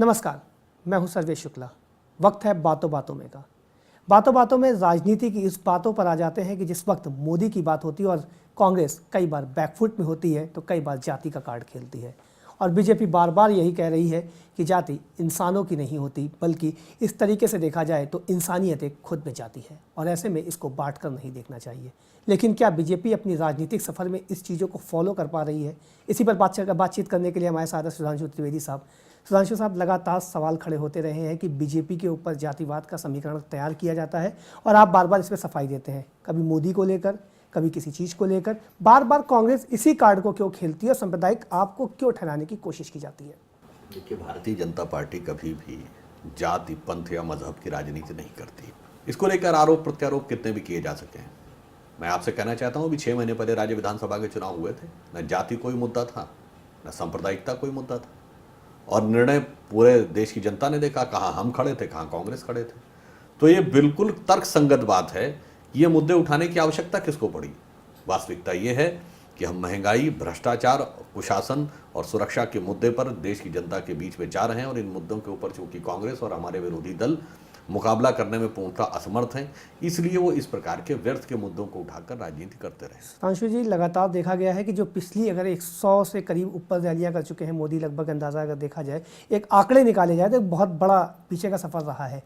नमस्कार, मैं हूं सर्वेश शुक्ला। वक्त है बातों बातों में का। बातों बातों में राजनीति की इस बातों पर आ जाते हैं कि जिस वक्त मोदी की बात होती है और कांग्रेस कई बार बैकफुट में होती है तो कई बार जाति का कार्ड खेलती है। और बीजेपी बार बार यही कह रही है कि जाति इंसानों की नहीं होती, बल्कि इस तरीके से देखा जाए तो इंसानियत एक खुद में जाती है और ऐसे में इसको बांट कर नहीं देखना चाहिए। लेकिन क्या बीजेपी अपनी राजनीतिक सफ़र में इस चीज़ों को फॉलो कर पा रही है? इसी पर बातचीत करने के लिए हमारे साथ सुधांशु त्रिवेदी साहब। सुधांशु साहब, लगातार सवाल खड़े होते रहे हैं कि बीजेपी के ऊपर जातिवाद का समीकरण तैयार किया जाता है और आप बार बार इस पर सफाई देते हैं, कभी मोदी को लेकर, कभी किसी चीज़ को लेकर। बार बार कांग्रेस इसी कार्ड को क्यों खेलती है और सांप्रदायिक आपको क्यों ठहराने की कोशिश की जाती है? देखिए, भारतीय जनता पार्टी कभी भी जाति, पंथ या मजहब की राजनीति नहीं करती। इसको लेकर आरोप प्रत्यारोप कितने भी किए जा सके हैं। मैं आपसे कहना चाहता हूँ, अभी 6 महीने पहले राज्य विधानसभा के चुनाव हुए थे। न जाति कोई मुद्दा था, न सांप्रदायिकता कोई मुद्दा था, और निर्णय पूरे देश की जनता ने देखा, कहाँ हम खड़े थे, कहाँ कांग्रेस खड़े थे। तो ये बिल्कुल तर्कसंगत बात है कि ये मुद्दे उठाने की आवश्यकता किसको पड़ी। वास्तविकता ये है कि हम महंगाई, भ्रष्टाचार, कुशासन और सुरक्षा के मुद्दे पर देश की जनता के बीच में जा रहे हैं, और इन मुद्दों के ऊपर चूंकि कांग्रेस और हमारे विरोधी दल मुकाबला करने में पूर्णतः असमर्थ हैं, इसलिए वो इस प्रकार के व्यर्थ के मुद्दों को उठाकर राजनीति करते रहे। सुधांशु जी, लगातार देखा गया है कि जो पिछली अगर 100 से करीब ऊपर रैलियां कर चुके हैं मोदी, लगभग अंदाज़ा अगर देखा जाए, एक आंकड़े निकाले जाए तो एक बहुत बड़ा पीछे का सफ़र रहा है।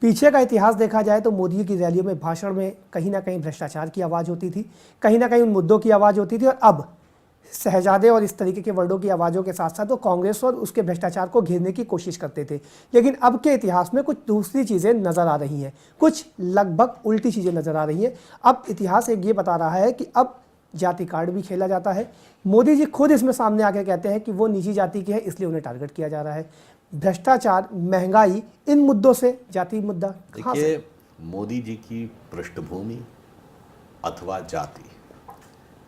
पीछे का इतिहास देखा जाए तो मोदी की रैलियों में, भाषण में कहीं ना कहीं भ्रष्टाचार की आवाज़ होती थी, कहीं ना कहीं उन मुद्दों की आवाज़ होती थी, और अब शहजादे और इस तरीके के वर्डों की आवाज़ों के साथ साथ वो कांग्रेस और उसके भ्रष्टाचार को घेरने की कोशिश करते थे। लेकिन अब के इतिहास में कुछ दूसरी चीज़ें नज़र आ रही हैं, कुछ लगभग उल्टी चीज़ें नज़र आ रही हैं। अब इतिहास एक ये बता रहा है कि अब जाति कार्ड भी खेला जाता है। मोदी जी खुद इसमें सामने आके कहते हैं कि वो निजी जाति के हैं, इसलिए उन्हें टारगेट किया जा रहा है। भ्रष्टाचार, महंगाई, इन मुद्दों से जाति मुद्दा कहाँ से? देखिए, मोदी जी की पृष्ठभूमि अथवा जाति,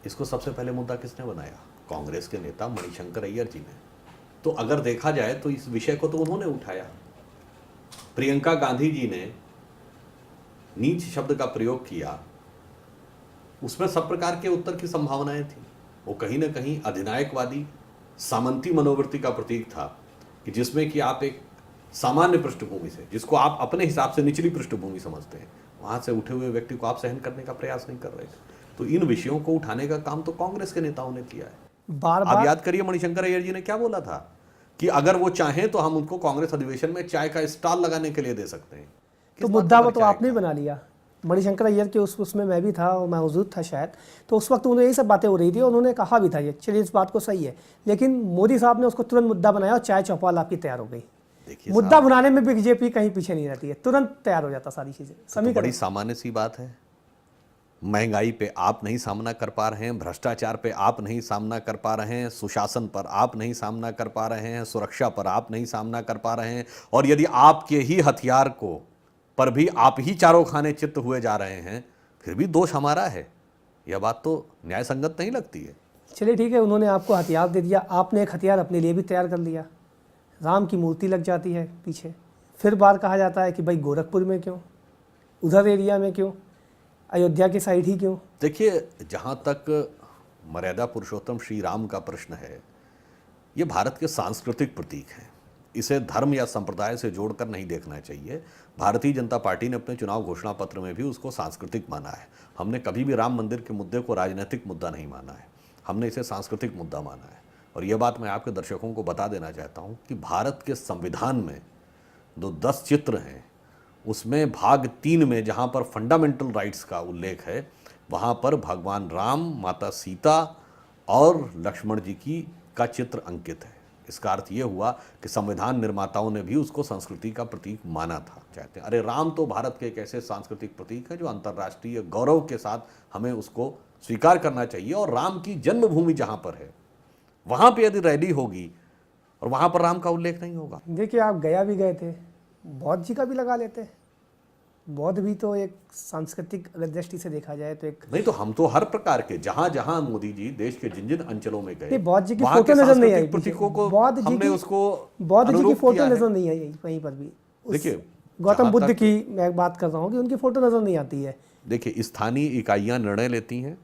इसको सबसे पहले मुद्दा किसने बनाया? कांग्रेस के नेता मणिशंकर अय्यर जी ने। तो अगर देखा जाए तो इस विषय को तो उन्होंने उठाया। प्रियंका गांधी जी ने नीच शब्द का प्रयोग किया, उसमें सब प्रकार के उत्तर की संभावनाएं थी। वो कहीं ना कहीं अधिनायकवादी, सामंती मनोवृत्ति का प्रतीक था, कि जिसमें कि आप एक सामान्य पृष्ठभूमि से, जिसको आप अपने हिसाब से निचली पृष्ठभूमि समझते हैं, वहां से उठे हुए व्यक्ति को आप सहन करने का प्रयास नहीं कर रहे थे। तो इन विषयों को उठाने का काम तो कांग्रेस के नेताओं ने किया है। आप याद करिए, मणिशंकर अय्यर जी ने क्या बोला था कि अगर वो चाहें तो हम उनको कांग्रेस अधिवेशन में चाय का स्टॉल लगाने के लिए दे सकते हैं। तो मुद्दा वो तो आपने बना लिया। मणिशंकर अय्यर के उसमें मैं भी था, मैं मौजूद था शायद, तो उस वक्त उन्हें यही सब बातें हो रही थी और उन्होंने कहा भी था ये, चलिए इस बात को सही है। लेकिन मोदी साहब ने उसको तुरंत मुद्दा बनाया और चाय चौपाल आपकी तैयार हो गई। मुद्दा बनाने में बीजेपी कहीं पीछे नहीं रहती है, तुरंत तैयार हो जाता सारी चीजें। तो बड़ी सामान्य सी बात है। महंगाई पे आप नहीं सामना कर पा रहे हैं, भ्रष्टाचार पे आप नहीं सामना कर पा रहे हैं, सुशासन पर आप नहीं सामना कर पा रहे हैं, सुरक्षा पर आप नहीं सामना कर पा रहे हैं, और यदि आपके ही हथियार को पर भी आप ही चारों खाने चित्त हुए जा रहे हैं, फिर भी दोष हमारा है। यह बात तो न्याय संगत नहीं लगती है। चलिए ठीक है, उन्होंने आपको हथियार दे दिया, आपने एक हथियार अपने लिए भी तैयार कर लिया। राम की मूर्ति लग जाती है पीछे, फिर बार कहा जाता है कि भाई गोरखपुर में क्यों, उधर एरिया में क्यों, अयोध्या की साइड ही क्यों? देखिए, जहाँ तक मर्यादा पुरुषोत्तम श्री राम का प्रश्न है, ये भारत के सांस्कृतिक प्रतीक हैं। इसे धर्म या संप्रदाय से जोड़कर नहीं देखना चाहिए। भारतीय जनता पार्टी ने अपने चुनाव घोषणा पत्र में भी उसको सांस्कृतिक माना है। हमने कभी भी राम मंदिर के मुद्दे को राजनीतिक मुद्दा नहीं माना है, हमने इसे सांस्कृतिक मुद्दा माना है। और यह बात मैं आपके दर्शकों को बता देना चाहता हूँ कि भारत के संविधान में जो 10 चित्र हैं, उसमें भाग 3 में जहाँ पर फंडामेंटल राइट्स का उल्लेख है, वहाँ पर भगवान राम, माता सीता और लक्ष्मण जी की का चित्र अंकित है। इसका अर्थ ये हुआ कि संविधान निर्माताओं ने भी उसको संस्कृति का प्रतीक माना था। चाहते हैं, अरे राम तो भारत के एक ऐसे सांस्कृतिक प्रतीक है जो अंतर्राष्ट्रीय गौरव के साथ हमें उसको स्वीकार करना चाहिए। और राम की जन्मभूमि जहाँ पर है, वहाँ पर यदि रैली होगी और वहाँ पर राम का उल्लेख नहीं होगा। देखिए, आप गया भी गए थे, बौद्ध जी का भी लगा लेते हैं। बौद्ध भी तो एक सांस्कृतिक अगर दृष्टि से देखा जाए तो एक नहीं, तो हम तो हर प्रकार के जहां जहां मोदी जी देश के जिन जिन अंचलों में गए, बौद्ध जी की फोटो नजर नहीं आई, प्रतीकों को बौद्ध हमने उसको बौद्ध जी की फोटो नजर नहीं आई कहीं पर भी। देखिए, गौतम बुद्ध की मैं बात कर रहा हूँ कि उनकी फोटो नजर नहीं आती है। देखिए, स्थानीय इकाइयां निर्णय लेती हैं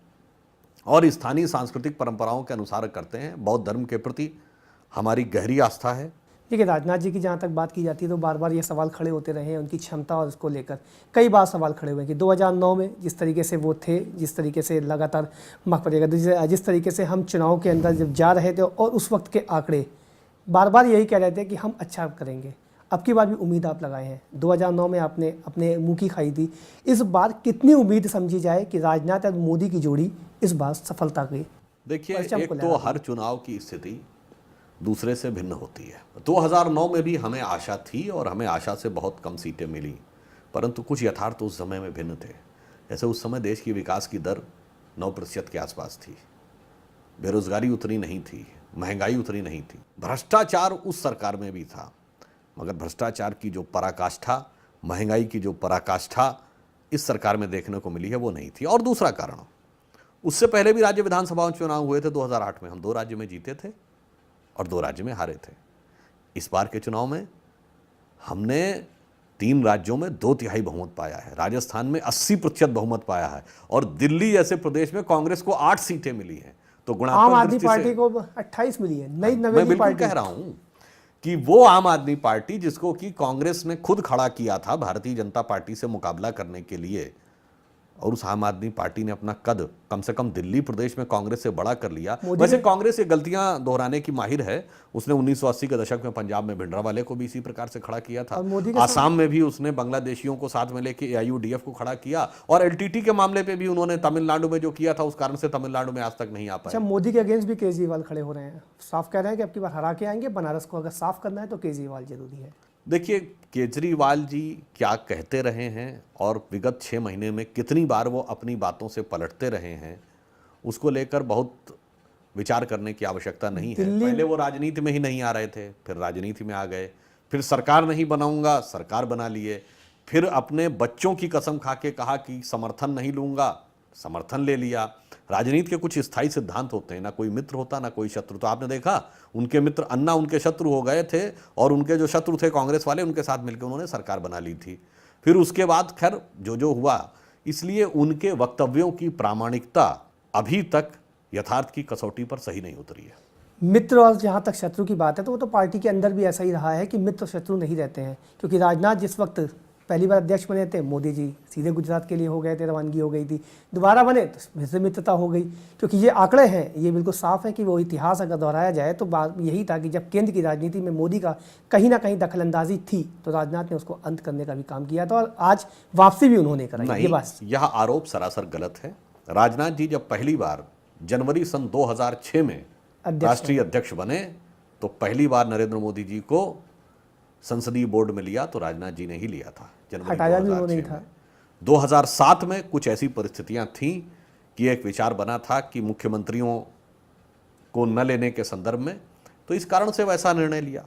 और स्थानीय सांस्कृतिक परंपराओं के अनुसार करते हैं। बौद्ध धर्म के प्रति हमारी गहरी आस्था है। देखिए, राजनाथ जी की जहाँ तक बात की जाती है तो बार बार ये सवाल खड़े होते रहे हैं उनकी क्षमता और उसको लेकर। कई बार सवाल खड़े हुए हैं कि 2009 में जिस तरीके से वो थे, जिस तरीके से लगातार माफ करिएगा, जिस तरीके से हम चुनाव के अंदर जब जा रहे थे और उस वक्त के आंकड़े बार बार यही कह रहे थे कि हम अच्छा करेंगे। अब की बार भी उम्मीद आप लगाए हैं, 2009 में आपने अपने मुँह की खाई थी। इस बार कितनी उम्मीद समझी जाए कि राजनाथ और मोदी की जोड़ी इस बार सफलता की देखिए, परचम एक को तो लहरा हर चुनाव की स्थिति दूसरे से भिन्न होती है। 2009 में भी हमें आशा थी और हमें आशा से बहुत कम सीटें मिली, परंतु कुछ यथार्थ उस समय में भिन्न थे। जैसे उस समय देश की विकास की दर 9% के आसपास थी, बेरोजगारी उतनी नहीं थी, महंगाई उतनी नहीं थी, भ्रष्टाचार उस सरकार में भी था, मगर भ्रष्टाचार की जो पराकाष्ठा, महंगाई की जो पराकाष्ठा इस सरकार में देखने को मिली है वो नहीं थी। और दूसरा कारण, उससे पहले भी राज्य विधानसभा चुनाव हुए थे 2008 में, हम 2 राज्य में जीते थे और 2 राज्य में हारे थे। इस बार के चुनाव में हमने 3 राज्यों में 2/3 बहुमत पाया है, राजस्थान में 80% बहुमत पाया है और दिल्ली जैसे प्रदेश में कांग्रेस को 8 सीटें मिली हैं। तो आम गुणात्मक आदमी दृष्टि पार्टी से को 28 मिली है, नई मैं नवेली बिल्कुल पार्टी। कह रहा हूं कि वो आम आदमी पार्टी जिसको कि कांग्रेस ने खुद खड़ा किया था भारतीय जनता पार्टी से मुकाबला करने के लिए, और उस आम आदमी पार्टी ने अपना कद कम से कम दिल्ली प्रदेश में कांग्रेस से बड़ा कर लिया। वैसे कांग्रेस ये गलतियां दोहराने की माहिर है। उसने 1980 के दशक में पंजाब में भिंडरावाले को भी इसी प्रकार से खड़ा किया था। आसाम में भी उसने बांग्लादेशियों को साथ में लेके AIUDF को खड़ा किया, और LTT के मामले पे भी उन्होंने तमिलनाडु में जो किया था उस कारण से तमिलनाडु में आज तक नहीं आ पाए। अच्छा, मोदी के अगेंस्ट भी केजरीवाल खड़े हो रहे हैं, साफ कह रहे हैं कि अब की बार हरा के आएंगे बनारस को। अगर साफ करना है तो केजरीवाल जरूरी है। देखिए, केजरीवाल जी क्या कहते रहे हैं और विगत 6 महीने में कितनी बार वो अपनी बातों से पलटते रहे हैं, उसको लेकर बहुत विचार करने की आवश्यकता नहीं है। पहले वो राजनीति में ही नहीं आ रहे थे, फिर राजनीति में आ गए, फिर सरकार नहीं बनाऊंगा, सरकार बना लिए, फिर अपने बच्चों की कसम खा के कहा कि समर्थन नहीं लूंगा, समर्थन ले लिया। राजनीति के कुछ स्थायी सिद्धांत होते हैं, ना कोई मित्र होता ना कोई शत्रु। तो आपने देखा, उनके मित्र अन्ना उनके शत्रु हो गए थे और उनके जो शत्रु थे कांग्रेस वाले, उनके साथ मिलकर उन्होंने सरकार बना ली थी। फिर उसके बाद खैर जो हुआ, इसलिए उनके वक्तव्यों की प्रामाणिकता अभी तक यथार्थ की कसौटी पर सही नहीं उतरी है। मित्र और जहाँ तक शत्रु की बात है तो वो तो पार्टी के अंदर भी ऐसा ही रहा है कि मित्र शत्रु नहीं रहते हैं। क्योंकि राजनाथ जिस वक्त पहली बार अध्यक्ष बने थे, मोदी जी सीधे गुजरात के लिए हो गए थे, रवानगी हो गई थी। दोबारा बने तो फिर से मित्रता हो गई। क्योंकि ये आंकड़े हैं, ये बिल्कुल साफ है कि वो इतिहास अगर दोहराया जाए तो बात यही था कि जब केंद्र की राजनीति में मोदी का कहीं ना कहीं दखलंदाजी थी तो राजनाथ ने उसको अंत करने का भी काम किया था, और आज वापसी भी उन्होंने कराई। ये बात, यह आरोप सरासर गलत है। राजनाथ जी जब पहली बार जनवरी सन 2006 में राष्ट्रीय अध्यक्ष बने तो पहली बार नरेंद्र मोदी जी को संसदीय बोर्ड में लिया तो राजनाथ जी ने ही लिया था। जनवरी 2006 में 2007 में कुछ ऐसी परिस्थितियां थीं कि एक विचार बना था कि मुख्यमंत्रियों को न लेने के संदर्भ में, तो इस कारण से वैसा निर्णय लिया।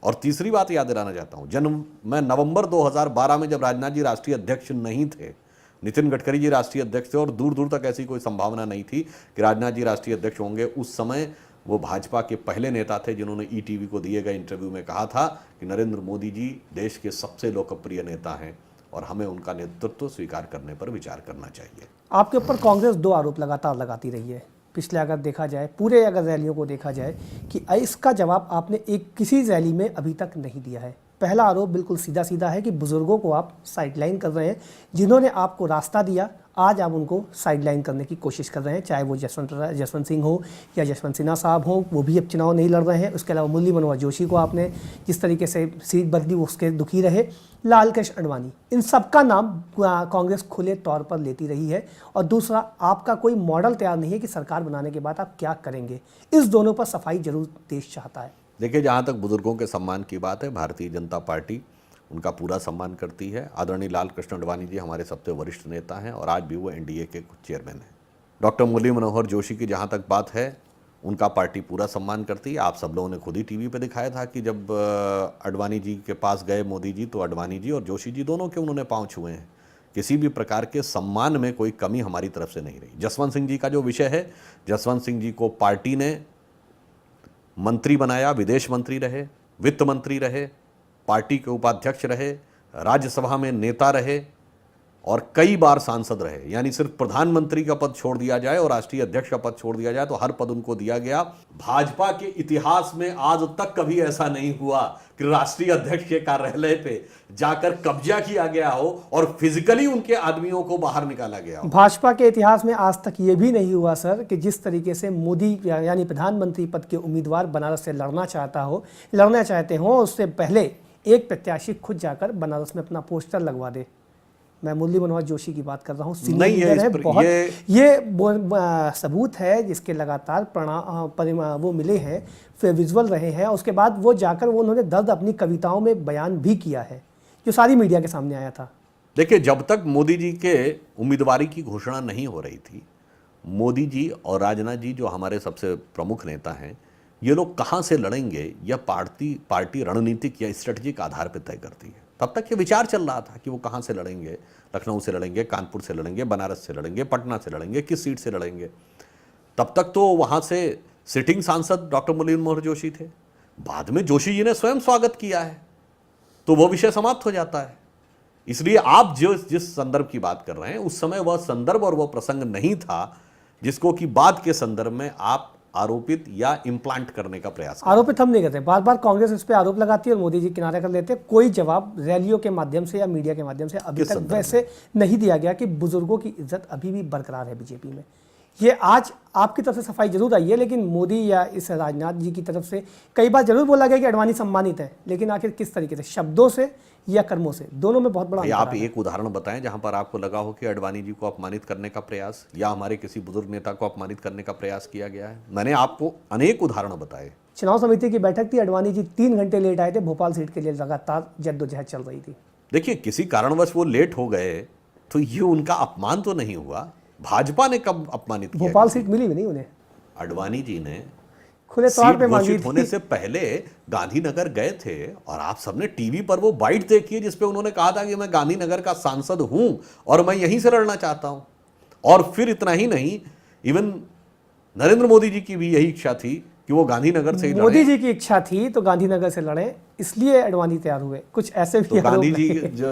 और तीसरी बात याद दिलाना चाहता हूं, मैं नवंबर 2012 में जब राजनाथ जी राष्ट्रीय अध्यक्ष नहीं थे, नितिन गडकरी जी राष्ट्रीय अध्यक्ष थे और दूर दूर तक ऐसी कोई संभावना नहीं थी कि राजनाथ जी राष्ट्रीय अध्यक्ष होंगे। उस समय वो भाजपा के पहले नेता थे जिन्होंने ETV को दिए गए इंटरव्यू में कहा था कि नरेंद्र मोदी जी देश के सबसे लोकप्रिय नेता हैं और हमें उनका नेतृत्व स्वीकार करने पर विचार करना चाहिए। आपके ऊपर कांग्रेस 2 आरोप लगातार लगाती रही है पिछले, अगर देखा जाए पूरे अगर रैलियों को देखा जाए, कि इसका जवाब आपने किसी रैली में अभी तक नहीं दिया है। पहला आरोप बिल्कुल सीधा सीधा है कि बुजुर्गों को आप साइडलाइन कर रहे हैं, जिन्होंने आपको रास्ता दिया आज आप उनको साइडलाइन करने की कोशिश कर रहे हैं। चाहे वो जसवंत सिंह हो या जसवंत सिन्हा साहब हो, वो भी अब चुनाव नहीं लड़ रहे हैं। उसके अलावा मुरली मनोहर जोशी को आपने जिस तरीके से सीट बदली उसके दुखी रहे, लाल कृष्ण आडवाणी, इन सबका नाम कांग्रेस खुले तौर पर लेती रही है। और दूसरा, आपका कोई मॉडल तैयार नहीं है कि सरकार बनाने के बाद आप क्या करेंगे। इस दोनों पर सफाई जरूर देश चाहता है। देखिए, जहाँ तक बुजुर्गों के सम्मान की बात है, भारतीय जनता पार्टी उनका पूरा सम्मान करती है। आदरणीय लाल कृष्ण आडवाणी जी हमारे सबसे वरिष्ठ नेता हैं और आज भी वो NDA के चेयरमैन हैं। डॉक्टर मुरली मनोहर जोशी की जहाँ तक बात है, उनका पार्टी पूरा सम्मान करती है। आप सब लोगों ने खुद ही TV पे दिखाया था कि जब आडवाणी जी के पास गए मोदी जी, तो आडवाणी जी और जोशी जी दोनों के उन्होंने पाँव छुए हैं। किसी भी प्रकार के सम्मान में कोई कमी हमारी तरफ से नहीं रही। जसवंत सिंह जी का जो विषय है, जसवंत सिंह जी को पार्टी ने मंत्री बनाया, विदेश मंत्री रहे, वित्त मंत्री रहे, पार्टी के उपाध्यक्ष रहे, राज्यसभा में नेता रहे और कई बार सांसद रहे, यानी सिर्फ प्रधानमंत्री का पद छोड़ दिया जाए और राष्ट्रीय अध्यक्ष का पद छोड़ दिया जाए तो हर पद उनको दिया गया। भाजपा के इतिहास में आज तक कभी ऐसा नहीं हुआ कि राष्ट्रीय अध्यक्ष के कार्यालय पे जाकर कब्जा किया गया हो और फिजिकली उनके आदमियों को बाहर निकाला गया हो। भाजपा के इतिहास में आज तक ये भी नहीं हुआ सर कि जिस तरीके से मोदी यानी प्रधानमंत्री पद के उम्मीदवार बनारस से लड़ना चाहते हो, उससे पहले एक प्रत्याशी खुद जाकर बनारस में अपना पोस्टर लगवा दे। मैं मुरली मनोहर जोशी की बात कर रहा हूँ, सीनियर लीडर है बहुत। ये सबूत है जिसके लगातार वो मिले हैं, फिर विजुअल रहे हैं। उसके बाद वो जाकर उन्होंने दर्द अपनी कविताओं में बयान भी किया है जो सारी मीडिया के सामने आया था। देखिए, जब तक मोदी जी के उम्मीदवारी की घोषणा नहीं हो रही थी, मोदी जी और राजनाथ जी जो हमारे सबसे प्रमुख नेता हैं, ये लोग कहाँ से लड़ेंगे यह पार्टी रणनीतिक या स्ट्रेटजिक आधार पर तय करती है। तब तक ये विचार चल रहा था कि वो कहाँ से लड़ेंगे, लखनऊ से लड़ेंगे, कानपुर से लड़ेंगे, बनारस से लड़ेंगे, पटना से लड़ेंगे, किस सीट से लड़ेंगे। तब तक तो वहाँ से सिटिंग सांसद डॉक्टर मुरली मनोहर जोशी थे। बाद में जोशी जी ने स्वयं स्वागत किया है तो वो विषय समाप्त हो जाता है। इसलिए आप जिस संदर्भ की बात कर रहे हैं उस समय वह संदर्भ और वह प्रसंग नहीं था जिसको कि बाद के संदर्भ में आप आरोपित या इम्प्लांट करने का प्रयास कर। आरोपित हम नहीं करते, बार बार कांग्रेस इस पे आरोप लगाती है और मोदी जी किनारे कर लेते हैं। कोई जवाब रैलियों के माध्यम से या मीडिया के माध्यम से अभी तक वैसे नहीं दिया गया कि बुजुर्गों की इज्जत अभी भी बरकरार है बीजेपी में। ये आज आपकी तरफ से सफाई जरूर आई है, लेकिन मोदी या इस राजनाथ जी की तरफ से कई बार जरूर बोला गया कि अडवाणी सम्मानित है, लेकिन आखिर किस तरीके से, शब्दों से या कर्मों से, दोनों में बहुत बड़ा अंतर आप है। एक उदाहरण बताएं जहां पर आपको लगा हो कि अडवाणी जी को अपमानित करने का प्रयास या हमारे किसी बुजुर्ग नेता को अपमानित करने का प्रयास किया गया है। मैंने आपको अनेक उदाहरण बताए। चुनाव समिति की बैठक थी, अडवाणी जी 3 घंटे लेट आए थे, भोपाल सीट के लिए लगातार जद्दोजहद चल रही थी। देखिए, किसी कारणवश वो लेट हो गए तो ये उनका अपमान तो नहीं हुआ। भाजपा ने कब अपमानित किया? भोपाल सीट मिली भी नहीं उन्हें। अडवाणी जी ने खुले तौर पे मांगी थी। होने से पहले गांधीनगर गए थे और आप सबने टीवी पर वो बाइट देखी है जिसपे उन्होंने कहा था कि मैं गांधीनगर का सांसद हूं और मैं यहीं से लड़ना चाहता हूं। और फिर इतना ही नहीं, इवन नरेंद्र मोदी जी की भी यही इच्छा थी कि वो गांधीनगर से ही लड़े। मोदी जी की इच्छा थी तो गांधीनगर से लड़े, इसलिए अडवाणी तैयार हुए। कुछ ऐसे भी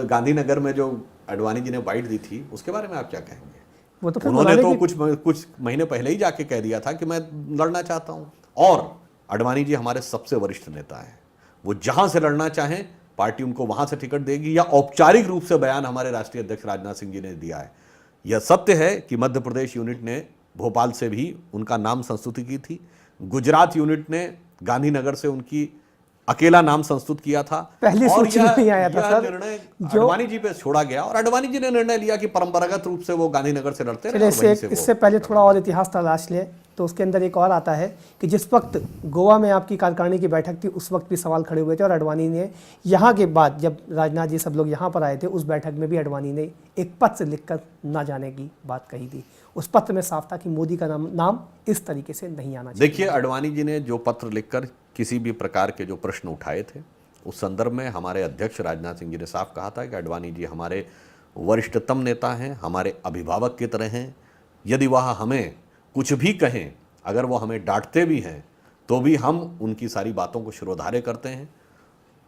गांधीनगर में जो अडवाणी जी ने बाइट दी थी उसके बारे में आप क्या कहेंगे? वो तो उन्होंने तो कुछ महीने पहले ही जाके कह दिया था कि मैं लड़ना चाहता हूं। और अडवाणी जी हमारे सबसे वरिष्ठ नेता हैं, वो जहां से लड़ना चाहें पार्टी उनको वहां से टिकट देगी, या औपचारिक रूप से बयान हमारे राष्ट्रीय अध्यक्ष राजनाथ सिंह जी ने दिया है। यह सत्य है कि मध्य प्रदेश यूनिट ने भोपाल से भी उनका नाम संस्तुति की थी, गुजरात यूनिट ने गांधीनगर से उनकी अकेला नाम संस्तुत किया था। पहली सूची में नहीं आया था सर, निर्णय अडवाणी जी पे छोड़ा गया और अडवाणी जी ने निर्णय लिया कि परंपरागत रूप से वो गांधीनगर से लड़ते रहे। इससे पहले थोड़ा और इतिहास तलाश ले तो उसके अंदर एक और आता है कि जिस वक्त गोवा में आपकी कार्यकारिणी की बैठक थी उस वक्त भी सवाल खड़े हुए थे और अडवाणी ने यहाँ के बाद जब राजनाथ जी सब लोग यहाँ पर आए थे उस बैठक में भी अडवाणी ने एक पत्र लिखकर ना जाने की बात कही थी। उस पत्र में साफ था कि मोदी का नाम इस तरीके से नहीं आना चाहिए। देखिए, अडवाणी जी ने जो पत्र लिखकर किसी भी प्रकार के जो प्रश्न उठाए थे उस संदर्भ में हमारे अध्यक्ष राजनाथ सिंह जी ने साफ कहा था कि अडवाणी जी हमारे वरिष्ठतम नेता हैं, हमारे अभिभावक की तरह हैं। यदि वह हमें कुछ भी कहें, अगर वो हमें डांटते भी हैं तो भी हम उनकी सारी बातों को शिरोधार्य करते हैं।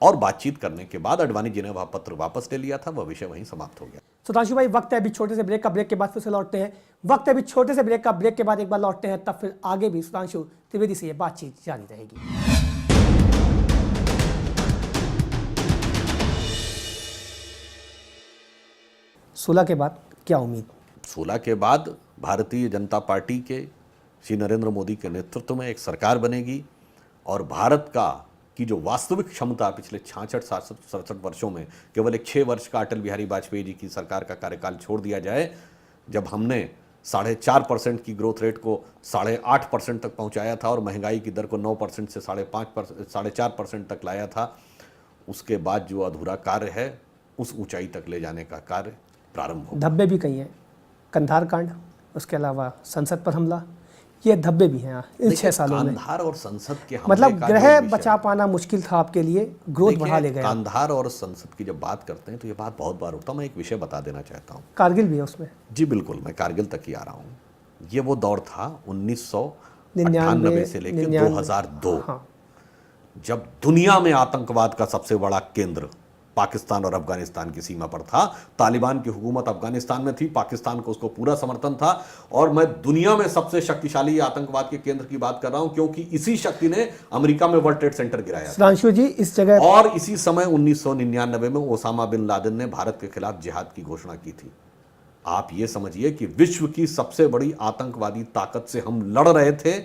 और बातचीत करने के बाद अडवाणी जी ने वह पत्र वापस ले लिया था, वह विषय वहीं समाप्त हो गया। सुधांशु भाई, वक्त है अभी छोटे से ब्रेक का, ब्रेक के बाद फिर से लौटते हैं। वक्त है अभी छोटे से ब्रेक का, ब्रेक के बाद एक बार लौटते हैं, तब फिर आगे भी सुधांशु त्रिवेदी से ये बातचीत जारी रहेगी। 16 के बाद क्या उम्मीद? 16 के बाद भारतीय जनता पार्टी के श्री नरेंद्र मोदी के नेतृत्व में एक सरकार बनेगी और भारत की जो वास्तविक क्षमता पिछले 66-67 वर्षों में केवल एक 6 वर्ष का अटल बिहारी वाजपेयी जी की सरकार का कार्यकाल छोड़ दिया जाए, जब हमने 4.5% की ग्रोथ रेट को 8.5% तक पहुंचाया था और महंगाई की दर को 9% से 4.5% तक लाया था, उसके बाद जो अधूरा कार्य है उस ऊंचाई तक ले जाने का कार्य प्रारंभ हो। धब्बे भी कई हैं, कंधार कांड, उसके अलावा संसद पर हमला, ये धब्बे भी हैं इन 6 सालों में। कांधार और संसद के हमले मतलब ग्रह बचा पाना मुश्किल था आपके लिए, ग्रोथ बढ़ा ले गया। कांधार और संसद की जब बात करते हैं तो ये बात बहुत बार होता है। मैं एक विषय बता देना चाहता हूँ। कारगिल भी है उसमें। जी बिल्कुल, मैं कारगिल तक ही आ रहा हूँ। ये वो दौर था 1999 से लेकर 2002, हाँ। जब दुनिया में आतंकवाद का सबसे बड़ा केंद्र पाकिस्तान और अफगानिस्तान की सीमा पर था। तालिबान की हुकूमत अफगानिस्तान में थी, पाकिस्तान को उसको पूरा समर्थन था। और मैं दुनिया में सबसे शक्तिशाली आतंकवाद के केंद्र की बात कर रहा हूं, क्योंकि इसी शक्ति ने अमेरिका में वर्ल्ड ट्रेड सेंटर गिराया। सुधांशु जी इस जगह और इसी समय 1999 में ओसामा बिन लादेन ने भारत के खिलाफ जिहाद की घोषणा की थी। आप ये समझिए कि विश्व की सबसे बड़ी आतंकवादी ताकत से हम लड़ रहे थे।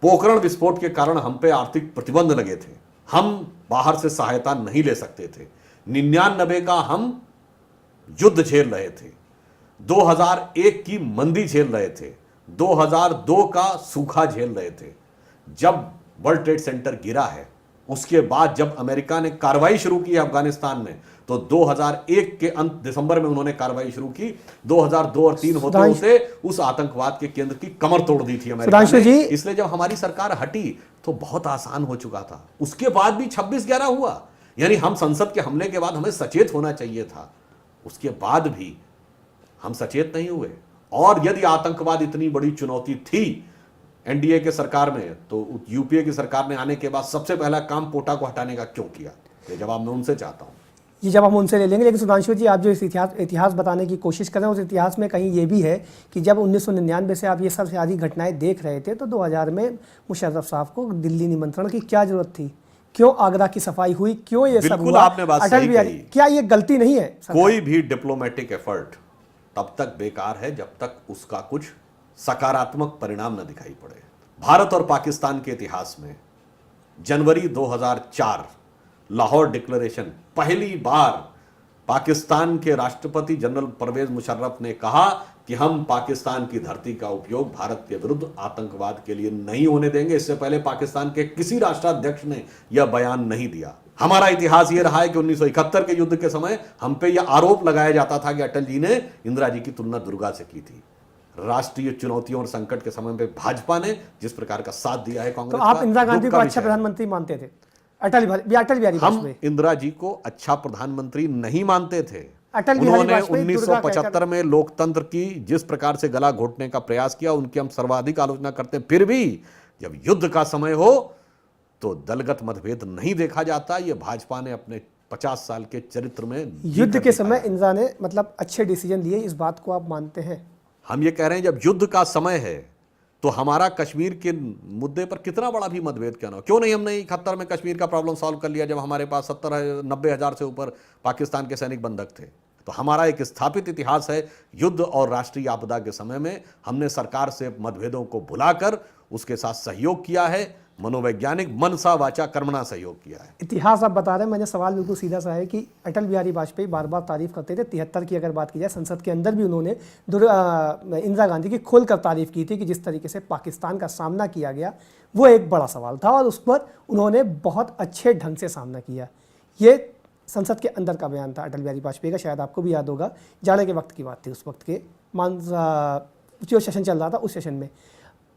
पोखरण विस्फोट के कारण हम पे आर्थिक प्रतिबंध लगे थे, हम बाहर से सहायता नहीं ले सकते थे। 99 का हम युद्ध झेल रहे थे, 2001 की मंदी झेल रहे थे, 2002 का सूखा झेल रहे थे। जब वर्ल्ड ट्रेड सेंटर गिरा है, उसके बाद जब अमेरिका ने कार्रवाई शुरू की अफगानिस्तान में, तो 2001 के अंत दिसंबर में उन्होंने कार्रवाई शुरू की। 2002 और 3 होते होते उस आतंकवाद के केंद्र की कमर तोड़ दी थी अमेरिका ने। इसलिए जब हमारी सरकार हटी तो बहुत आसान हो चुका था। उसके बाद भी 26/11 हुआ, यानी हम संसद के हमले के बाद हमें सचेत होना चाहिए था, उसके बाद भी हम सचेत नहीं हुए। और यदि आतंकवाद इतनी बड़ी चुनौती थी एनडीए के सरकार में, तो यूपीए की सरकार ने आने के बाद सबसे पहला काम पोटा को हटाने का क्यों किया? ये जवाब मैं उनसे चाहता हूं। ये जब हम उनसे ले लेंगे, लेकिन सुधांशु जी आप जो इस इतिहास बताने की कोशिश कर रहे हैं, उस इतिहास में कहीं ये भी है कि जब 1999 से आप ये सब सारी घटनाएं देख रहे थे, तो 2000 में मुशर्रफ साहब को दिल्ली निमंत्रण की क्या जरूरत थी? क्यों आगरा की सफाई हुई? क्यों ये सब हुआ? आपने बात सही कही। क्या ये गलती नहीं है? कोई भी डिप्लोमेटिक एफर्ट तब तक बेकार है जब तक उसका कुछ सकारात्मक परिणाम न दिखाई पड़े। भारत और पाकिस्तान के इतिहास में जनवरी 2004 लाहौर डिक्लेरेशन, पहली बार पाकिस्तान के राष्ट्रपति जनरल परवेज मुशर्रफ ने कहा कि हम पाकिस्तान की धरती का उपयोग भारत के विरुद्ध आतंकवाद के लिए नहीं होने देंगे। इससे पहले पाकिस्तान के किसी राष्ट्राध्यक्ष ने यह बयान नहीं दिया। हमारा इतिहास यह रहा है कि 1971 के युद्ध के समय हम पे यह आरोप लगाया जाता था कि अटल जी ने इंदिरा जी की तुलना दुर्गा से की थी। राष्ट्रीय चुनौतियों और संकट के समय में भाजपा ने जिस प्रकार का साथ दिया है कांग्रेस, तो आप इंदिरा गांधी को अच्छा प्रधानमंत्री मानते थे? अटल बिहारी हम वाजपेयी इंदिरा जी को अच्छा प्रधानमंत्री नहीं मानते थे। अटल बिहारी उन्होंने वाजपेयी 1975 में लोकतंत्र की जिस प्रकार से गला घोटने का प्रयास किया, उनकी हम सर्वाधिक आलोचना करते हैं। फिर भी जब युद्ध का समय हो तो दलगत मतभेद नहीं देखा जाता। ये भाजपा ने अपने 50 साल के चरित्र में युद्ध के समय इंदिरा ने मतलब अच्छे डिसीजन लिए, इस बात को आप मानते हैं? हम ये कह रहे हैं जब युद्ध का समय है तो हमारा कश्मीर के मुद्दे पर कितना बड़ा भी मतभेद क्यों नहीं हमने 71 में कश्मीर का प्रॉब्लम सॉल्व कर लिया, जब हमारे पास 70-90 हज़ार से ऊपर पाकिस्तान के सैनिक बंधक थे। तो हमारा एक स्थापित इतिहास है, युद्ध और राष्ट्रीय आपदा के समय में हमने सरकार से मतभेदों को भुलाकर उसके साथ सहयोग किया है, मनोवैज्ञानिक मनसा वाचा कर्मणा सहयोग किया है। इतिहास आप बता रहे हैं, मैंने सवाल बिल्कुल सीधा सा है कि अटल बिहारी वाजपेयी बार बार तारीफ करते थे। 73 की अगर बात की जाए, संसद के अंदर भी उन्होंने इंदिरा गांधी की खोलकर तारीफ की थी कि जिस तरीके से पाकिस्तान का सामना किया गया वो एक बड़ा सवाल था और उस पर उन्होंने बहुत अच्छे ढंग से सामना किया। ये संसद के अंदर का बयान था अटल बिहारी वाजपेयी का, शायद आपको भी याद होगा। जाड़े के वक्त की बात थी, उस वक्त के जो सेशन चल रहा था उस सेशन में।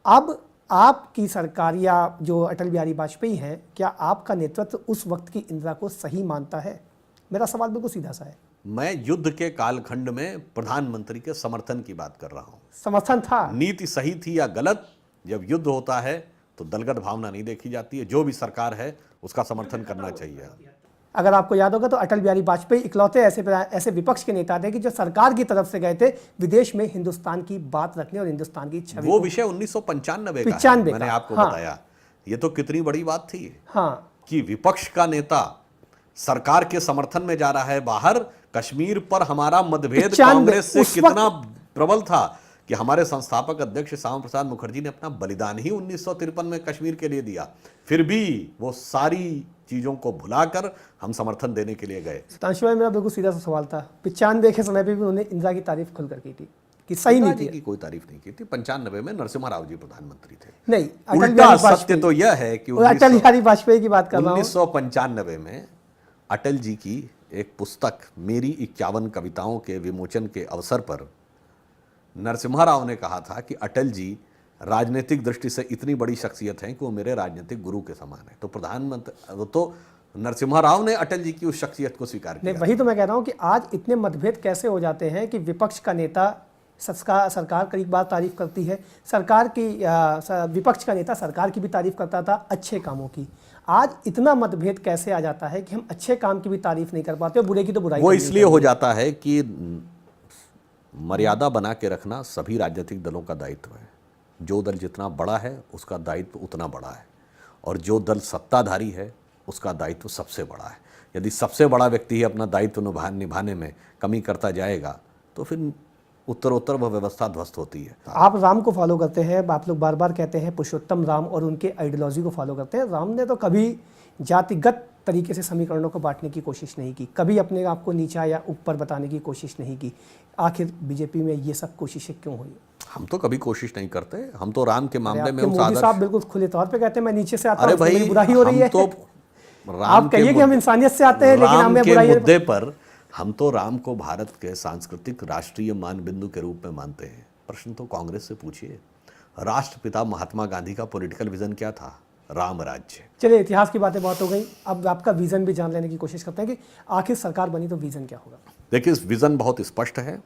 अब आपकी सरकार या जो अटल बिहारी वाजपेयी हैं, क्या आपका नेतृत्व उस वक्त की इंदिरा को सही मानता है? मेरा सवाल बिल्कुल सीधा सा है। मैं युद्ध के कालखंड में प्रधानमंत्री के समर्थन की बात कर रहा हूं। समर्थन था, नीति सही थी या गलत, जब युद्ध होता है तो दलगत भावना नहीं देखी जाती है। जो भी सरकार है उसका समर्थन करना चाहिए। अगर आपको याद होगा तो अटल बिहारी वाजपेयी इकलौते ऐसे विपक्ष के नेता थे कि जो सरकार की तरफ से गए थे विदेश में हिंदुस्तान की बात रखने और हिंदुस्तान की छवि। वो विषय 1995 का है, मैंने आपको बताया। ये तो कितनी बड़ी बात थी कि विपक्ष का नेता सरकार के समर्थन में जा रहा है बाहर। कश्मीर पर हमारा मतभेद कांग्रेस से कितना प्रबल था कि हमारे संस्थापक अध्यक्ष श्यामा प्रसाद मुखर्जी ने अपना बलिदान ही 1953 में कश्मीर के लिए दिया। फिर भी वो सारी चीजों को भुलाकर हम समर्थन देने के लिए गए। सुधांशु भाई, मेरा बिल्कुल सीधा सा सवाल था। 95 के समय पे भी उन्होंने इंदिरा की तारीफ खुलकर की थी कि सही नहीं थी। कोई तारीफ नहीं की थी। 95 में नरसिम्हा राव जी प्रधानमंत्री थे। नहीं, उल्टा सत्य तो यह है कि अटल बिहारी वाजपेयी की बात कर रहा हूं। 1995 में अटल जी की एक पुस्तक मेरी 51 कविताओं के विमोचन के अवसर पर नरसिम्हा राव ने कहा था कि अटल जी राजनीतिक दृष्टि से इतनी बड़ी शख्सियत हैं कि वो मेरे राजनीतिक गुरु के समान है। तो प्रधानमंत्री वो तो नरसिम्हा राव ने अटल जी की उस शख्सियत को स्वीकार किया। वही तो मैं कह रहा हूं कि आज इतने मतभेद कैसे हो जाते हैं कि विपक्ष का नेता सरकार कई बार तारीफ करती है, सरकार की विपक्ष का नेता सरकार की भी तारीफ करता था अच्छे कामों की। आज इतना मतभेद कैसे आ जाता है कि हम अच्छे काम की भी तारीफ नहीं कर पाते और बुरे की तो बुराई वो करनी इसलिए हो जाता है कि मर्यादा बना के रखना सभी राजनीतिक दलों का दायित्व है। जो दल जितना बड़ा है उसका दायित्व उतना बड़ा है, और जो दल सत्ताधारी है उसका दायित्व सबसे बड़ा है। यदि सबसे बड़ा व्यक्ति ही अपना दायित्व निभाने में कमी करता जाएगा तो फिर उत्तरोत्तर वह व्यवस्था ध्वस्त होती है। आप राम को फॉलो करते हैं, आप लोग बार बार कहते हैं पुरुषोत्तम राम, और उनके आइडियोलॉजी को फॉलो करते हैं। राम ने तो कभी जातिगत तरीके से समीकरणों को बांटने की कोशिश नहीं की, कभी अपने आप को नीचा या ऊपर बताने की कोशिश नहीं की। आखिर बीजेपी में ये सब कोशिशें क्यों हुई? हम तो कभी कोशिश नहीं करते, हम तो राम के मामले में मोदी साहब बिल्कुल खुले तौर पे कहते हैं मैं नीचे से आता हूं, अरे भाई, मेरी बुराई हो रही है। तो आप कहिए कि हम इंसानियत से आते हैं, लेकिन हमें बुराई मुद्दे पर हम तो राम को भारत के सांस्कृतिक राष्ट्रीय मानबिंदु के रूप में मानते हैं। प्रश्न तो कांग्रेस से पूछिए। राष्ट्रपिता महात्मा गांधी का पॉलिटिकल विजन क्या था? राम राज्य। चलिए, इतिहास की बातें बहुत हो गई, अब आपका विजन भी जान लेने की कोशिश करते हैं कि आखिर सरकार बनी तो विजन क्या होगा। देखिए, इस विजन बहुत स्पष्ट है।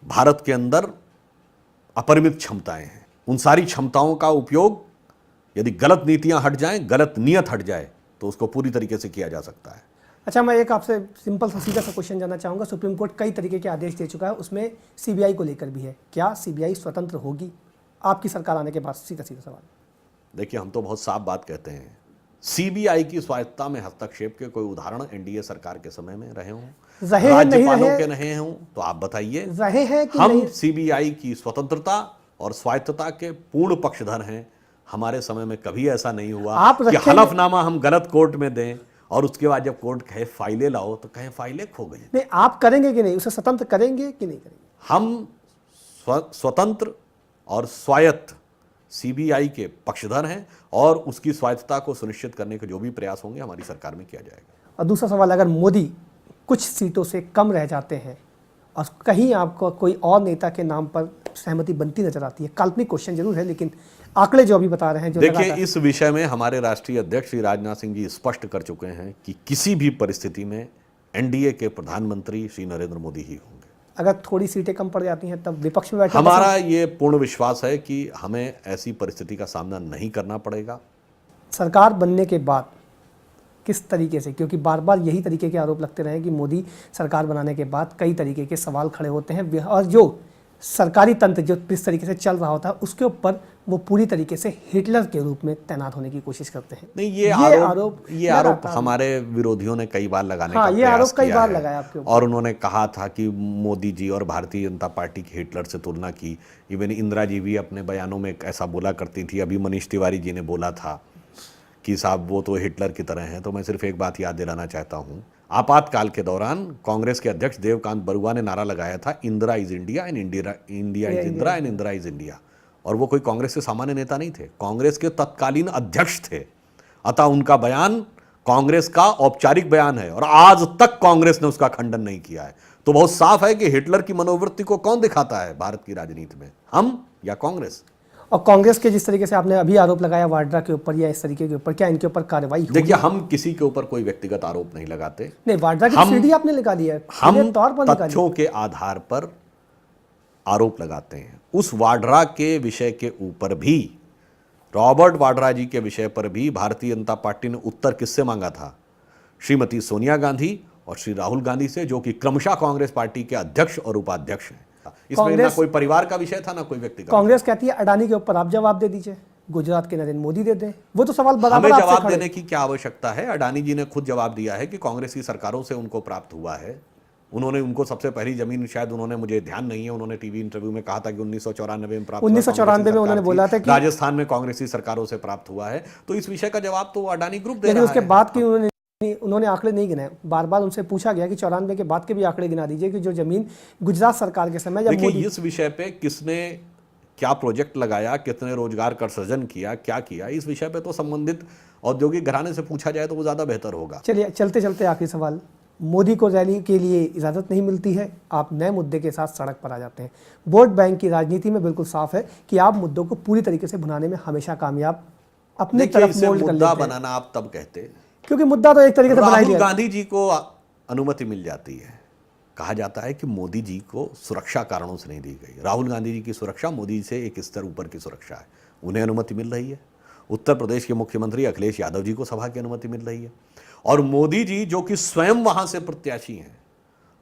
भारत के अंदर अपरिमित क्षमताएं हैं। उन सारी क्षमताओं का उपयोग यदि गलत नीतियां हट जाएं, गलत नियत हट जाए, तो उसको पूरी तरीके से किया जा सकता है। अच्छा, मैं एक आपसे सिंपल सा सीधा सा क्वेश्चन जानना चाहूँगा। सुप्रीम कोर्ट कई तरीके के आदेश दे चुका है, उसमें सीबीआई को लेकर भी है। क्या सीबीआई स्वतंत्र होगी आपकी सरकार आने के बाद? सीधा सीधा सवाल। देखिए, हम तो बहुत साफ बात कहते हैं। सीबीआई की स्वायत्तता में हस्तक्षेप के कोई उदाहरण एनडीए सरकार के समय में रहे हों, राज्यपालों के नहीं हों, तो आप बताइए। रहे हैं कि हम नहीं? सीबीआई की स्वतंत्रता और स्वायत्तता के पूर्ण पक्षधर हैं। हमारे समय में कभी ऐसा नहीं हुआ कि हलफनामा हम गलत कोर्ट में दें और उसके बाद जब कोर्ट कहे फाइलें लाओ तो कहें फाइलें खो गई। नहीं, आप करेंगे कि नहीं, उसे स्वतंत्र करेंगे कि नहीं करेंगे? हम स्वतंत्र और स्वायत्त सीबीआई के पक्षधर हैं, और उसकी स्वायत्तता को सुनिश्चित करने के जो भी प्रयास होंगे हमारी सरकार में किया जाएगा। और दूसरा सवाल, अगर मोदी कुछ सीटों से कम रह जाते हैं और कहीं आपको कोई और नेता के नाम पर सहमति बनती नजर आती है, काल्पनिक क्वेश्चन जरूर है लेकिन आंकड़े जो अभी बता रहे हैं, जो देखिए, इस विषय में हमारे राष्ट्रीय अध्यक्ष श्री राजनाथ सिंह जी स्पष्ट कर चुके हैं कि किसी भी परिस्थिति में एनडीए के प्रधानमंत्री श्री नरेंद्र मोदी ही होंगे। अगर थोड़ी सीटें कम पड़ जाती हैं तब विपक्ष में बैठना हमारा ये पूर्ण विश्वास है कि हमें ऐसी परिस्थिति का सामना नहीं करना पड़ेगा। सरकार बनने के बाद किस तरीके से, क्योंकि बार बार यही तरीके के आरोप लगते रहे कि मोदी सरकार बनाने के बाद कई तरीके के सवाल खड़े होते हैं, और जो सरकारी तंत्र जो जिस तरीके से चल रहा होता है उसके ऊपर वो पूरी तरीके से हिटलर के रूप में तैनात होने की कोशिश करते हैं। नहीं, ये आरोप हमारे विरोधियों ने कई बार लगाने का प्रयास कई किया बार है। लगाया आपके ऊपर। और उन्होंने कहा था कि मोदी जी और भारतीय जनता पार्टी की हिटलर से तुलना की। इवन इंदिरा जी भी अपने बयानों में ऐसा बोला करती थी। अभी मनीष तिवारी जी ने बोला था कि साहब वो तो हिटलर की तरह हैं। तो मैं सिर्फ एक बात याद दिलाना चाहता हूँ, आपातकाल के दौरान कांग्रेस के अध्यक्ष देवकांत बरुआ ने नारा लगाया था, Indira is India and India is Indira and Indira is India. और वो कोई कांग्रेस के सामान्य नेता नहीं थे, कांग्रेस के तत्कालीन अध्यक्ष थे। अतः उनका बयान कांग्रेस का औपचारिक बयान है और आज तक कांग्रेस ने उसका खंडन नहीं किया है। तो बहुत साफ है कि हिटलर की मनोवृत्ति को कौन दिखाता है भारत की राजनीति में, हम या कांग्रेस? और कांग्रेस के जिस तरीके से आपने अभी आरोप लगाया वाड्रा के ऊपर या इस तरीके के ऊपर, क्या इनके ऊपर कार्रवाई होगी? देखिए, हम किसी के ऊपर कोई व्यक्तिगत आरोप नहीं लगाते। नहीं, वाड्रा की सीडी आपने निकाली है, हम तथ्यों के आधार पर आरोप लगाते हैं। उस वाड्रा के विषय के ऊपर भी, रॉबर्ट वाड्रा जी के विषय पर भी भारतीय जनता पार्टी ने उत्तर किससे मांगा था? श्रीमती सोनिया गांधी और श्री राहुल गांधी से, जो कि क्रमशः कांग्रेस पार्टी के अध्यक्ष और उपाध्यक्ष हैं। इसमें ना कोई परिवार का विषय था ना कोई व्यक्ति का। कांग्रेस कहती है अडानी के ऊपर आप जवाब दे दीजिए, गुजरात के नरेंद्र मोदी दे दें। वो तो सवाल बराबर हमें जवाब देने की क्या आवश्यकता है? अडानी जी ने खुद जवाब दिया है कि कांग्रेस की सरकारों से उनको प्राप्त हुआ है। उनको सबसे पहली जमीन, शायद उन्होंने, मुझे ध्यान नहीं है, उन्होंने टीवी इंटरव्यू में कहा था कि 1994 में प्राप्त, 1994 में उन्होंने बोला था कि राजस्थान में कांग्रेसी सरकारों से प्राप्त हुआ है। तो इस विषय का जवाब तो अडानी ग्रुप दे रहा है। उसके बाद की उन्होंने आंकड़े नहीं गिनाए। बार बार उनसे पूछा गया कि 94 के बाद के भी आंकड़े गिना दीजिए कि जो जमीन गुजरात सरकार के समय, जब मोदी, इस विषय पे किसने क्या प्रोजेक्ट लगाया, कितने रोजगार का सृजन किया, क्या किया, इस विषय पे तो संबंधित औद्योगिक घराने से पूछा जाए तो वो ज्यादा बेहतर होगा। चलिए, चलते चलते आखिरी सवाल, मोदी को रैली के लिए इजाजत नहीं मिलती है, आप नए मुद्दे के साथ सड़क पर आ जाते हैं। वोट बैंक की राजनीति में बिल्कुल साफ है कि आप मुद्दों को पूरी तरीके से भुनाने में हमेशा कामयाब, अपनी तरफ मोल्ड कर लेते हैं। मुद्दा बनाना आप तब कहते, क्योंकि मुद्दा तो एक तरीके से बना ही लिया। राहुल गांधी जी को अनुमति मिल जाती है, कहा जाता है कि मोदी जी को सुरक्षा कारणों से नहीं दी गई। राहुल गांधी जी की सुरक्षा मोदी जी से एक स्तर ऊपर की सुरक्षा है, उन्हें अनुमति मिल रही है। उत्तर प्रदेश के मुख्यमंत्री अखिलेश यादव जी को सभा की अनुमति मिल रही है, और मोदी जी जो कि स्वयं वहां से प्रत्याशी हैं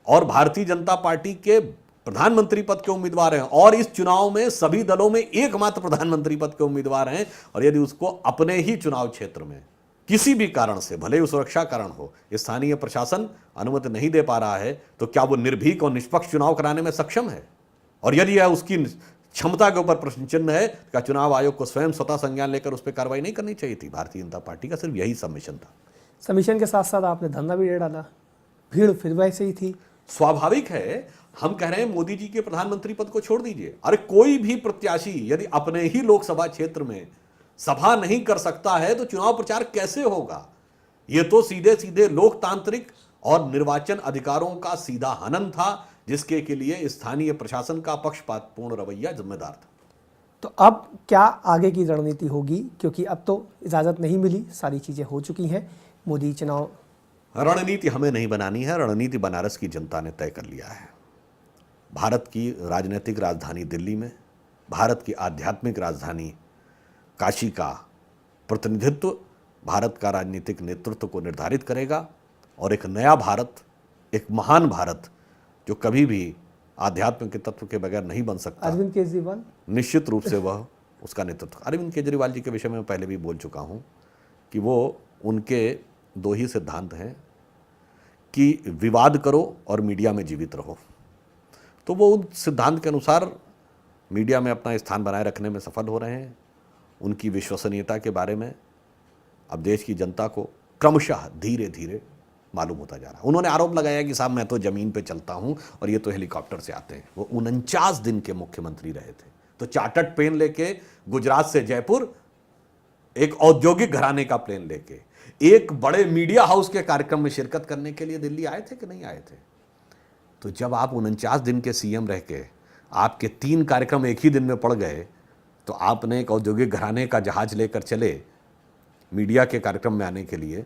और भारतीय जनता पार्टी के प्रधानमंत्री पद के उम्मीदवार हैं, और इस चुनाव में सभी दलों में एकमात्र प्रधानमंत्री पद के उम्मीदवार हैं, और यदि उसको अपने ही चुनाव क्षेत्र में किसी भी कारण से, भले ही सुरक्षा कारण हो, स्थानीय प्रशासन अनुमति नहीं दे पा रहा है, तो क्या वो निर्भीक और निष्पक्ष चुनाव कराने में सक्षम है? और यदि यह उसकी क्षमता के ऊपर प्रश्न चिन्ह है, क्या चुनाव आयोग को स्वयं स्वतः संज्ञान लेकर उस पर कार्रवाई नहीं करनी चाहिए थी? भारतीय जनता पार्टी का सिर्फ यही सबमिशन था। सबमिशन के साथ साथ आपने धरना भी दे डाला, भीड़ फिर वैसे ही थी। स्वाभाविक है, हम कह रहे हैं मोदी जी के प्रधानमंत्री पद को छोड़ दीजिए। अरे कोई भी प्रत्याशी यदि अपने ही लोकसभा क्षेत्र में सभा नहीं कर सकता है तो चुनाव प्रचार कैसे होगा? यह तो सीधे सीधे लोकतांत्रिक और निर्वाचन अधिकारों का सीधा हनन था, जिसके के लिए स्थानीय प्रशासन का पक्षपातपूर्ण रवैया जिम्मेदार था। तो अब क्या आगे की रणनीति होगी, क्योंकि अब तो इजाज़त नहीं मिली, सारी चीज़ें हो चुकी हैं, मोदी चुनाव। रणनीति हमें नहीं बनानी है, रणनीति बनारस की जनता ने तय कर लिया है। भारत की राजनीतिक राजधानी दिल्ली में भारत की आध्यात्मिक राजधानी काशी का प्रतिनिधित्व भारत का राजनीतिक नेतृत्व को निर्धारित करेगा, और एक नया भारत, एक महान भारत जो कभी भी आध्यात्म के तत्व के बगैर नहीं बन सकता, अरविंद केजरीवाल निश्चित रूप से वह उसका नेतृत्व। अरविंद केजरीवाल जी के विषय में पहले भी बोल चुका हूं कि वो, उनके दो ही सिद्धांत हैं कि विवाद करो और मीडिया में जीवित रहो। तो वो उन सिद्धांत के अनुसार मीडिया में अपना स्थान बनाए रखने में सफल हो रहे हैं। उनकी विश्वसनीयता के बारे में अब देश की जनता को क्रमशः धीरे धीरे मालूम होता जा रहा है। उन्होंने आरोप लगाया कि साहब मैं तो जमीन पे चलता हूं और ये तो हेलीकॉप्टर से आते हैं। वो 49 दिन के मुख्यमंत्री रहे थे, तो चार्टर्ड प्लेन लेके गुजरात से जयपुर, एक औद्योगिक घराने का प्लेन लेके, एक बड़े मीडिया हाउस के कार्यक्रम में शिरकत करने के लिए दिल्ली आए थे कि नहीं आए थे? तो जब आप 49 दिन के सीएम रह के आपके 3 कार्यक्रम एक ही दिन में पड़ गए, तो आपने एक औद्योगिक घराने का जहाज लेकर चले मीडिया के कार्यक्रम में आने के लिए।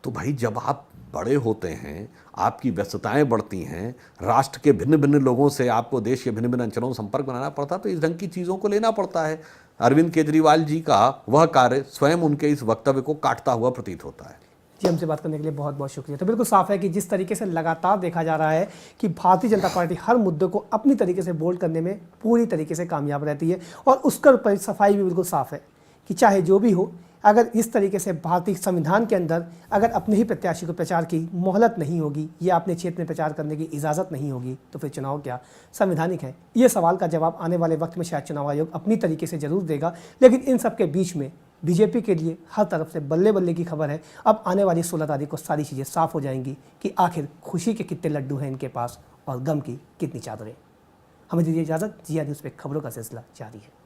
तो भाई जब आप बड़े होते हैं, आपकी व्यस्तताएं बढ़ती हैं, राष्ट्र के भिन्न भिन्न लोगों से आपको देश के भिन्न भिन्न अंचलों में संपर्क बनाना पड़ता, तो इस ढंग की चीज़ों को लेना पड़ता है। अरविंद केजरीवाल जी का वह कार्य स्वयं उनके इस वक्तव्य को काटता हुआ प्रतीत होता है। जी, हमसे बात करने के लिए बहुत बहुत शुक्रिया। तो बिल्कुल साफ है कि जिस तरीके से लगातार देखा जा रहा है कि भारतीय जनता पार्टी हर मुद्दे को अपनी तरीके से बोल्ड करने में पूरी तरीके से कामयाब रहती है, और उसका सफाई भी बिल्कुल साफ है कि चाहे जो भी हो, अगर इस तरीके से भारतीय संविधान के अंदर अगर अपने ही प्रत्याशी को प्रचार की मोहलत नहीं होगी या अपने क्षेत्र में प्रचार करने की इजाज़त नहीं होगी, तो फिर चुनाव क्या संवैधानिक है? ये सवाल का जवाब आने वाले वक्त में शायद चुनाव आयोग अपनी तरीके से जरूर देगा। लेकिन इन सब के बीच में बीजेपी के लिए हर तरफ से बल्ले बल्ले की खबर है। अब आने वाली 16 तारीख को सारी चीज़ें साफ हो जाएंगी कि आखिर खुशी के कितने लड्डू हैं इनके पास और गम की कितनी चादरें। हमें दीजिए इजाज़त। जिया न्यूज़ पे खबरों का सिलसिला जारी है।